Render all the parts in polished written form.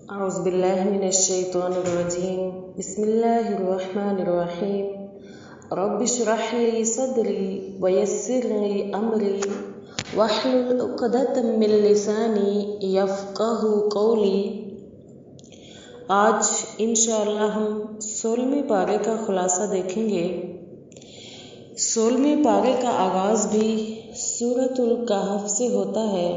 أعوذ بالله من الشيطان الرجيم بسم الله الرحمن الرحيم رب اشرح لي صدري ويسر لي أمري واحلل عقدة من لساني يفقه قولي۔ آج انشاءاللہ ہم 16ویں پارے کا خلاصہ دیکھیں گے۔ 16ویں پارے کا آغاز بھی سورۃ الکہف سے ہوتا ہے۔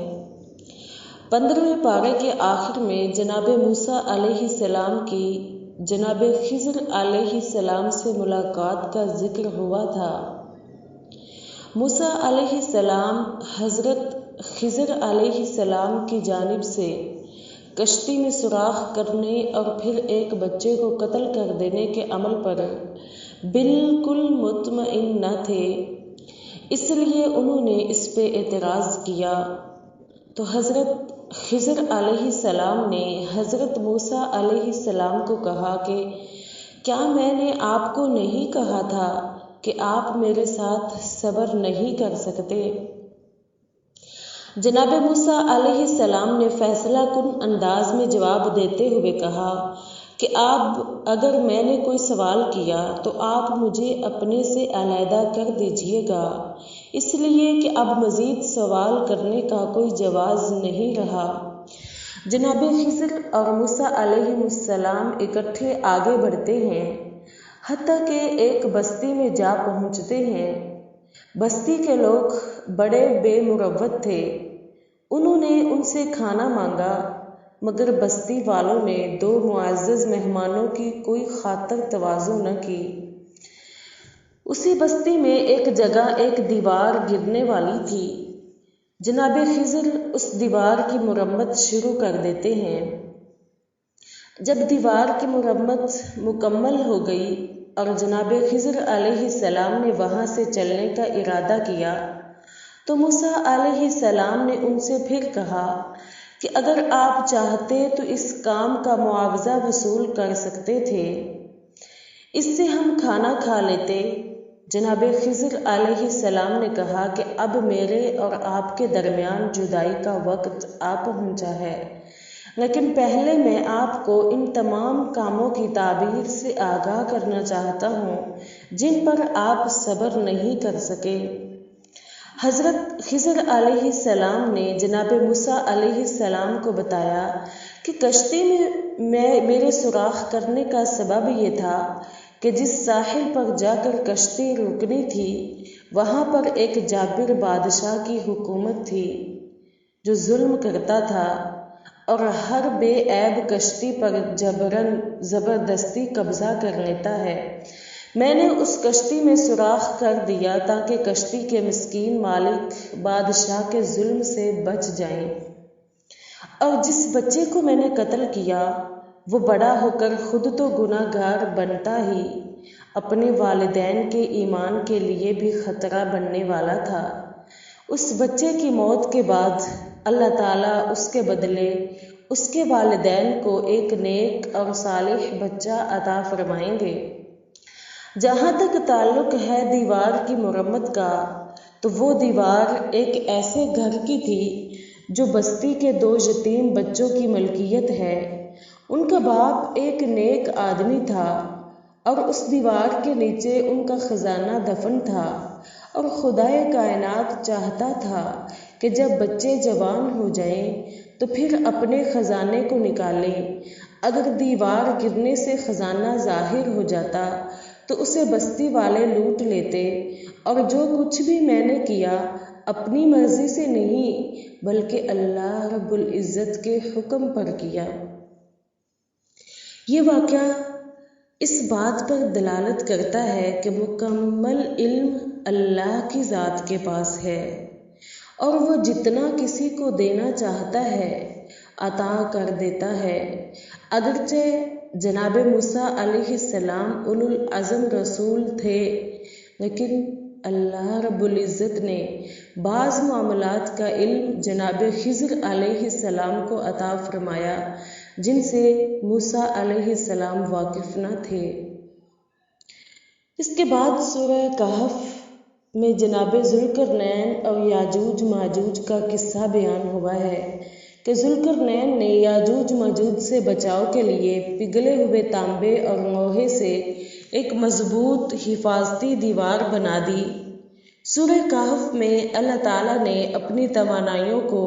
15ویں پارے کے آخر میں جناب موسیٰ علیہ السلام کی جناب خضر علیہ السلام سے ملاقات کا ذکر ہوا تھا۔ موسیٰ علیہ السلام حضرت خضر علیہ السلام کی جانب سے کشتی میں سوراخ کرنے اور پھر ایک بچے کو قتل کر دینے کے عمل پر بالکل مطمئن نہ تھے، اس لیے انہوں نے اس پہ اعتراض کیا تو حضرت خضر علیہ السلام نے حضرت موسیٰ علیہ السلام کو کہا کہ کیا میں نے آپ کو نہیں کہا تھا کہ آپ میرے ساتھ صبر نہیں کر سکتے؟ جناب موسیٰ علیہ السلام نے فیصلہ کن انداز میں جواب دیتے ہوئے کہا کہ اگر میں نے کوئی سوال کیا تو آپ مجھے اپنے سے علیحدہ کر دیجیے گا، اس لیے کہ اب مزید سوال کرنے کا کوئی جواز نہیں رہا۔ جناب خضر اور موسیٰ علیہ السلام اکٹھے آگے بڑھتے ہیں، حتیٰ کہ ایک بستی میں جا پہنچتے ہیں۔ بستی کے لوگ بڑے بے مروت تھے، انہوں نے ان سے کھانا مانگا، مگر بستی والوں نے 2 معزز مہمانوں کی کوئی خاطر تواضع نہ کی۔ اسی بستی میں ایک جگہ ایک دیوار گرنے والی تھی۔ جناب خضر اس دیوار کی مرمت شروع کر دیتے ہیں۔ جب دیوار کی مرمت مکمل ہو گئی اور جناب خضر علیہ السلام نے وہاں سے چلنے کا ارادہ کیا تو موسیٰ علیہ السلام نے ان سے پھر کہا کہ اگر آپ چاہتے تو اس کام کا معاوضہ وصول کر سکتے تھے، اس سے ہم کھانا کھا لیتے۔ جناب خضر علیہ السلام نے کہا کہ اب میرے اور آپ کے درمیان جدائی کا وقت آ پہنچا ہے، لیکن پہلے میں آپ کو ان تمام کاموں کی تعبیر سے آگاہ کرنا چاہتا ہوں جن پر آپ صبر نہیں کر سکے۔ حضرت خضر علیہ السلام نے جناب موسیٰ علیہ السلام کو بتایا کہ کشتی میں میرے سوراخ کرنے کا سبب یہ تھا کہ جس ساحل پر جا کر کشتی روکنی تھی وہاں پر ایک جابر بادشاہ کی حکومت تھی جو ظلم کرتا تھا اور ہر بے عیب کشتی پر جبراً زبردستی قبضہ کر لیتا ہے۔ میں نے اس کشتی میں سوراخ کر دیا تاکہ کشتی کے مسکین مالک بادشاہ کے ظلم سے بچ جائیں، اور جس بچے کو میں نے قتل کیا وہ بڑا ہو کر خود تو گناہ گار بنتا ہی اپنے والدین کے ایمان کے لیے بھی خطرہ بننے والا تھا۔ اس بچے کی موت کے بعد اللہ تعالیٰ اس کے بدلے اس کے والدین کو ایک نیک اور صالح بچہ عطا فرمائیں گے۔ جہاں تک تعلق ہے دیوار کی مرمت کا تو وہ دیوار ایک ایسے گھر کی تھی جو بستی کے 2 یتیم بچوں کی ملکیت ہے۔ ان کا باپ ایک نیک آدمی تھا اور اس دیوار کے نیچے ان کا خزانہ دفن تھا، اور خدائے کائنات چاہتا تھا کہ جب بچے جوان ہو جائیں تو پھر اپنے خزانے کو نکالیں۔ اگر دیوار گرنے سے خزانہ ظاہر ہو جاتا تو اسے بستی والے لوٹ لیتے، اور جو کچھ بھی میں نے کیا اپنی مرضی سے نہیں بلکہ اللہ رب العزت کے حکم پر کیا۔ یہ واقعہ اس بات پر دلالت کرتا ہے کہ مکمل علم اللہ کی ذات کے پاس ہے، اور وہ جتنا کسی کو دینا چاہتا ہے عطا کر دیتا ہے۔ اگرچہ جناب موسیٰ علیہ السلام اولو العزم رسول تھے، لیکن اللہ رب العزت نے بعض معاملات کا علم جناب خضر علیہ السلام کو عطا فرمایا جن سے موسیٰ علیہ السلام واقف نہ تھے۔ اس کے بعد سورہ کہف میں جناب ذوالقرنین اور یاجوج ماجوج کا قصہ بیان ہوا ہے کہ ذوالقرنین نے یاجوج ماجوج سے بچاؤ کے لیے پگھلے ہوئے تانبے اور لوہے سے ایک مضبوط حفاظتی دیوار بنا دی۔ سورہ کہف میں اللہ تعالیٰ نے اپنی توانائیوں کو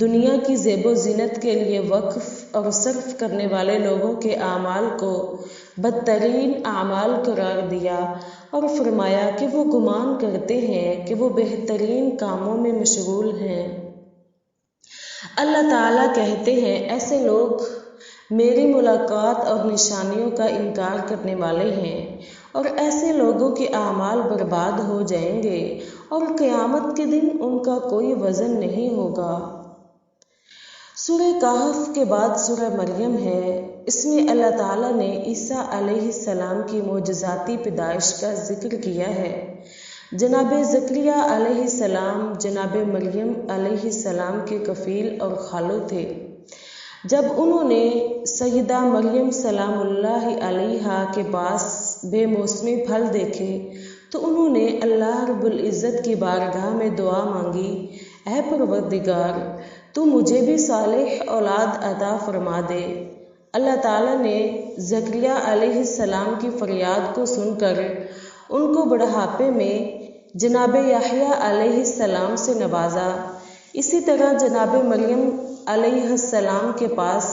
دنیا کی زیب و زینت کے لیے وقف اور صرف کرنے والے لوگوں کے اعمال کو بدترین اعمال قرار دیا اور فرمایا کہ وہ گمان کرتے ہیں کہ وہ بہترین کاموں میں مشغول ہیں۔ اللہ تعالیٰ کہتے ہیں ایسے لوگ میری ملاقات اور نشانیوں کا انکار کرنے والے ہیں، اور ایسے لوگوں کے اعمال برباد ہو جائیں گے اور قیامت کے دن ان کا کوئی وزن نہیں ہوگا۔ سورہ کہف کے بعد سورہ مریم ہے۔ اس میں اللہ تعالیٰ نے عیسیٰ علیہ السلام کی معجزاتی پیدائش کا ذکر کیا ہے۔ جناب زکریا علیہ السلام جناب مریم علیہ السلام کے کفیل اور خالو تھے۔ جب انہوں نے سیدہ مریم سلام اللہ علیہا کے پاس بے موسمی پھل دیکھے تو انہوں نے اللہ رب العزت کی بارگاہ میں دعا مانگی، اے پروردگار تو مجھے بھی صالح اولاد عطا فرما دے۔ اللہ تعالیٰ نے زکریا علیہ السلام کی فریاد کو سن کر ان کو بڑھاپے میں جناب یحییٰ علیہ السلام سے نوازا۔ اسی طرح جناب مریم علیہ السلام کے پاس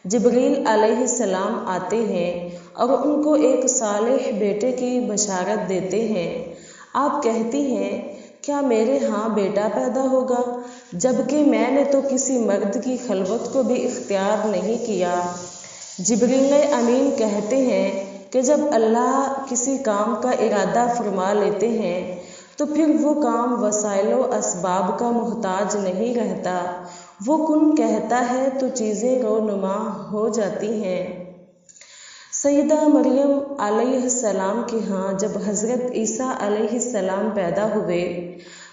جبریل علیہ السلام آتے ہیں اور ان کو ایک صالح بیٹے کی بشارت دیتے ہیں۔ آپ کہتی ہیں کیا میرے ہاں بیٹا پیدا ہوگا جبکہ میں نے تو کسی مرد کی خلوت کو بھی اختیار نہیں کیا۔ جبریل امین کہتے ہیں کہ جب اللہ کسی کام کا ارادہ فرما لیتے ہیں تو پھر وہ کام وسائل و اسباب کا محتاج نہیں رہتا، وہ کن کہتا ہے تو چیزیں رونما ہو جاتی ہیں۔ سیدہ مریم علیہ السلام کے ہاں جب حضرت عیسیٰ علیہ السلام پیدا ہوئے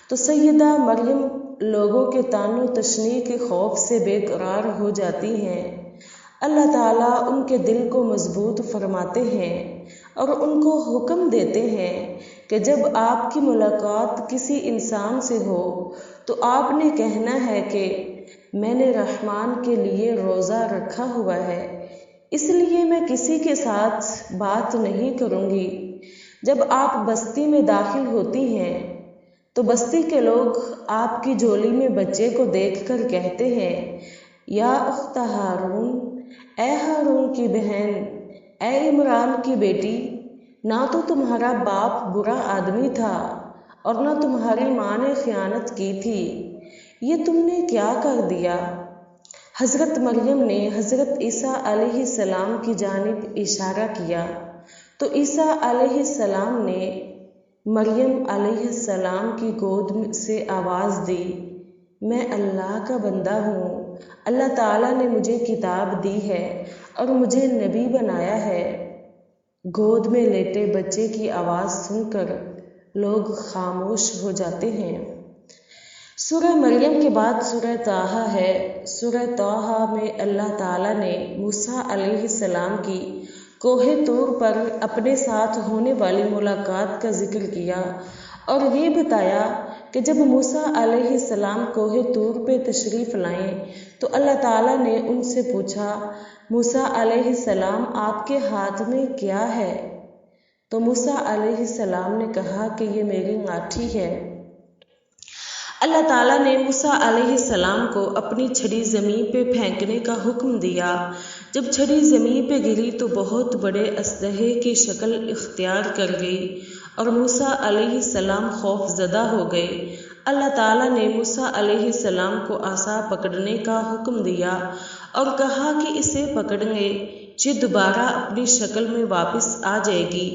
تو سیدہ مریم لوگوں کے طعن و تشنیع کے خوف سے بے قرار ہو جاتی ہیں۔ اللہ تعالیٰ ان کے دل کو مضبوط فرماتے ہیں اور ان کو حکم دیتے ہیں کہ جب آپ کی ملاقات کسی انسان سے ہو تو آپ نے کہنا ہے کہ میں نے رحمان کے لیے روزہ رکھا ہوا ہے، اس لیے میں کسی کے ساتھ بات نہیں کروں گی۔ جب آپ بستی میں داخل ہوتی ہیں تو بستی کے لوگ آپ کی جھولی میں بچے کو دیکھ کر کہتے ہیں، یا اخت ہارون، اے ہارون کی بہن، اے عمران کی بیٹی، نہ تو تمہارا باپ برا آدمی تھا اور نہ تمہاری ماں نے خیانت کی تھی، یہ تم نے کیا کر دیا؟ حضرت مریم نے حضرت عیسیٰ علیہ السلام کی جانب اشارہ کیا تو عیسیٰ علیہ السلام نے مریم علیہ السلام کی گود سے آواز دی، میں اللہ کا بندہ ہوں، اللہ تعالیٰ نے مجھے کتاب دی ہے اور مجھے نبی بنایا ہے۔ گود میں لیٹے بچے کی آواز سن کر لوگ خاموش ہو جاتے ہیں۔ سورہ مریم کے بعد سورہ طٰہٰ ہے۔ سورہ طٰہٰ میں اللہ تعالیٰ نے موسیٰ علیہ السلام کی کوہ طور پر اپنے ساتھ ہونے والی ملاقات کا ذکر کیا اور یہ بتایا کہ جب موسیٰ علیہ السلام کوہ طور پہ تشریف لائیں تو اللہ تعالیٰ نے ان سے پوچھا، موسیٰ علیہ السلام آپ کے ہاتھ میں کیا ہے؟ تو موسیٰ علیہ السلام نے کہا کہ یہ میری لاٹھی ہے۔ اللہ تعالیٰ نے موسیٰ علیہ السلام کو اپنی چھڑی زمین پہ پھینکنے کا حکم دیا۔ جب چھڑی زمین پہ گری تو بہت بڑے اژدہے کی شکل اختیار کر گئی اور موسیٰ علیہ السلام خوف زدہ ہو گئے۔ اللہ تعالیٰ نے موسیٰ علیہ السلام کو عصا پکڑنے کا حکم دیا اور کہا کہ اسے پکڑیں، یہ دوبارہ اپنی شکل میں واپس آ جائے گی۔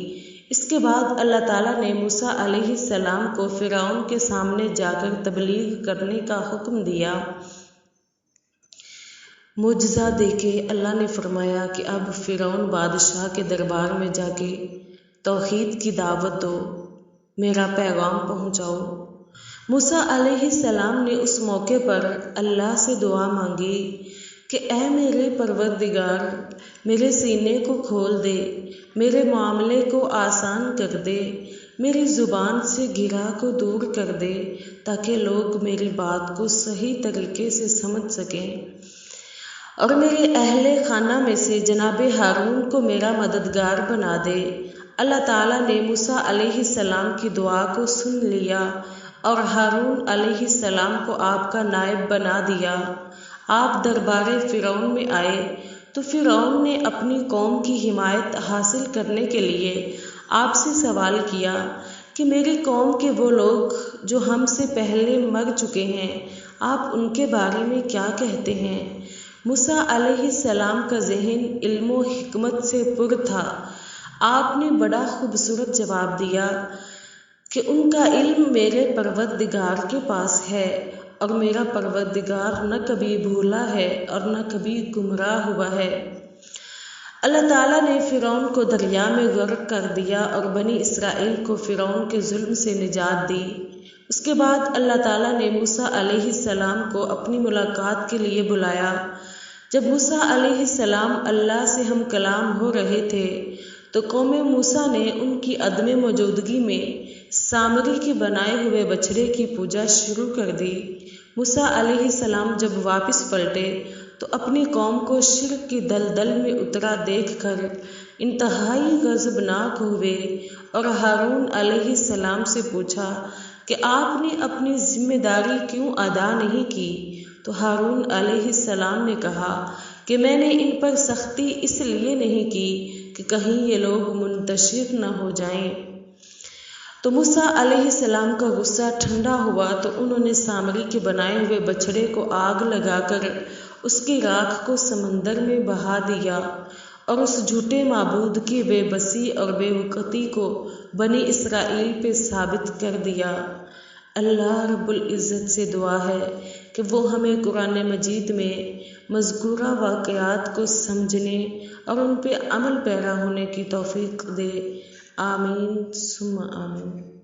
اس کے بعد اللہ تعالیٰ نے موسیٰ علیہ السلام کو فرعون کے سامنے جا کر تبلیغ کرنے کا حکم دیا۔ معجزہ دے کے اللہ نے فرمایا کہ اب فرعون بادشاہ کے دربار میں جا کے توحید کی دعوت دو، میرا پیغام پہنچاؤ۔ موسیٰ علیہ السلام نے اس موقع پر اللہ سے دعا مانگی کہ اے میرے پروردگار، میرے سینے کو کھول دے، میرے معاملے کو آسان کر دے، میری زبان سے گرہ کو دور کر دے تاکہ لوگ میری بات کو صحیح طریقے سے سمجھ سکیں، اور میرے اہل خانہ میں سے جناب ہارون کو میرا مددگار بنا دے۔ اللہ تعالیٰ نے موسیٰ علیہ السلام کی دعا کو سن لیا اور ہارون علیہ السلام کو آپ کا نائب بنا دیا۔ آپ دربار فرعون میں آئے تو فرعون نے اپنی قوم کی حمایت حاصل کرنے کے لیے آپ سے سوال کیا کہ میری قوم کے وہ لوگ جو ہم سے پہلے مر چکے ہیں، آپ ان کے بارے میں کیا کہتے ہیں؟ موسیٰ علیہ السلام کا ذہن علم و حکمت سے پر تھا۔ آپ نے بڑا خوبصورت جواب دیا کہ ان کا علم میرے پروردگار کے پاس ہے، اور میرا پروردگار نہ کبھی بھولا ہے اور نہ کبھی گمراہ ہوا ہے۔ اللہ تعالیٰ نے فرعون کو دریا میں غرق کر دیا اور بنی اسرائیل کو فرعون کے ظلم سے نجات دی۔ اس کے بعد اللہ تعالیٰ نے موسیٰ علیہ السلام کو اپنی ملاقات کے لیے بلایا۔ جب موسیٰ علیہ السلام اللہ سے ہم کلام ہو رہے تھے تو قوم موسیٰ نے ان کی عدم موجودگی میں سامری کے بنائے ہوئے بچھڑے کی پوجا شروع کر دی۔ موسیٰ علیہ السلام جب واپس پلٹے تو اپنی قوم کو شرک کی دلدل میں اترا دیکھ کر انتہائی غضبناک ہوئے اور ہارون علیہ السلام سے پوچھا کہ آپ نے اپنی ذمہ داری کیوں ادا نہیں کی؟ تو ہارون علیہ السلام نے کہا کہ میں نے ان پر سختی اس لیے نہیں کی کہ کہیں یہ لوگ منتشر نہ ہو جائیں۔ تو موسیٰ علیہ السلام کا غصہ ٹھنڈا ہوا تو انہوں نے سامری کے بنائے ہوئے بچھڑے کو آگ لگا کر اس کی راکھ کو سمندر میں بہا دیا، اور اس جھوٹے معبود کی بے بسی اور بے وقتی کو بنی اسرائیل پہ ثابت کر دیا۔ اللہ رب العزت سے دعا ہے کہ وہ ہمیں قرآن مجید میں مذکورہ واقعات کو سمجھنے اور ان پہ عمل پیرا ہونے کی توفیق دے۔ آمین ثم آمین۔